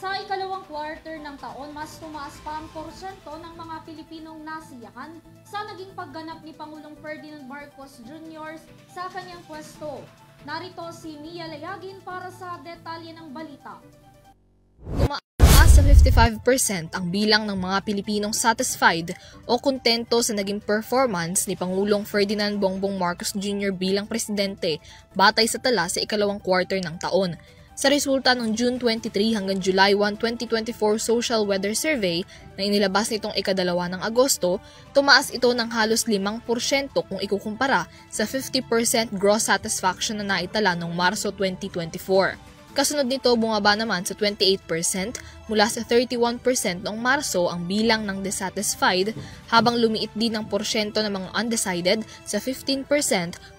Sa ikalawang quarter ng taon, mas tumaas pa ang porsyento ng mga Pilipinong nasiyahan sa naging pagganap ni Pangulong Ferdinand Marcos Jr. sa kanyang pwesto. Narito si Mia Layagin para sa detalye ng balita. Tumaas sa 55% ang bilang ng mga Pilipinong satisfied o kontento sa naging performance ni Pangulong Ferdinand Bongbong Marcos Jr. bilang presidente batay sa tala sa ikalawang quarter ng taon. Sa resulta ng June 23 hanggang July 1, 2024 Social Weather Survey na inilabas nitong ikadalawa ng Agosto, tumaas ito ng halos 5% kung ikukumpara sa 50% gross satisfaction na naitala noong Marso 2024. Kasunod nito, bumaba naman sa 28% mula sa 31% noong Marso ang bilang ng dissatisfied, habang lumiit din ang porsyento ng mga undecided sa 15%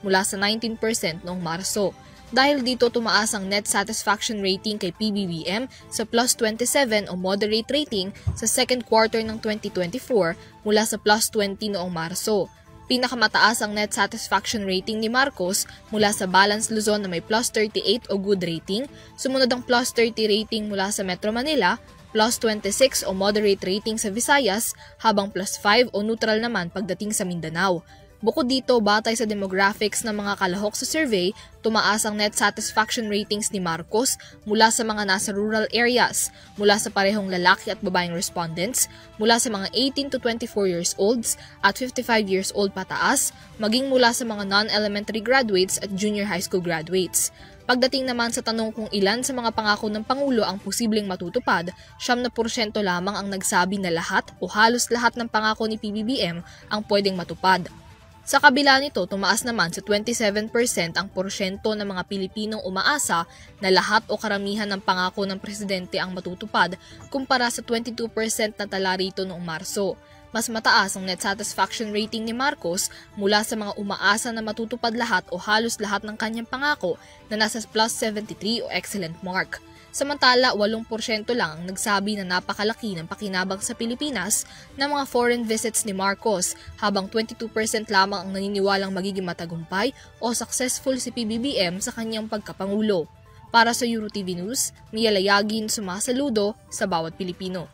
mula sa 19% noong Marso. Dahil dito, tumaas ang net satisfaction rating kay PBBM sa plus 27 o moderate rating sa second quarter ng 2024 mula sa plus 20 noong Marso. Pinakamataas ang net satisfaction rating ni Marcos mula sa Balance Luzon na may plus 38 o good rating, sumunod ang plus 30 rating mula sa Metro Manila, plus 26 o moderate rating sa Visayas, habang plus 5 o neutral naman pagdating sa Mindanao. Bukod dito, batay sa demographics ng mga kalahok sa survey, tumaas ang net satisfaction ratings ni Marcos mula sa mga nasa rural areas, mula sa parehong lalaki at babaeng respondents, mula sa mga 18 to 24 years olds at 55 years old pataas, maging mula sa mga non-elementary graduates at junior high school graduates. Pagdating naman sa tanong kung ilan sa mga pangako ng Pangulo ang posibleng matutupad, 7% lamang ang nagsabi na lahat o halos lahat ng pangako ni PBBM ang pwedeng matupad. Sa kabila nito, tumaas naman sa 27% ang porsyento ng mga Pilipinong umaasa na lahat o karamihan ng pangako ng presidente ang matutupad kumpara sa 22% na tala rito noong Marso. Mas mataas ang net satisfaction rating ni Marcos mula sa mga umaasa na matutupad lahat o halos lahat ng kanyang pangako na nasa plus 73 o excellent mark. Samantala, 8% lang ang nagsabi na napakalaki ng pakinabang sa Pilipinas ng mga foreign visits ni Marcos, habang 22% lamang ang naniniwalang magiging matagumpay o successful si PBBM sa kanyang pagkapangulo. Para sa EuroTV News, Mia Layagin, sumasaludo sa bawat Pilipino.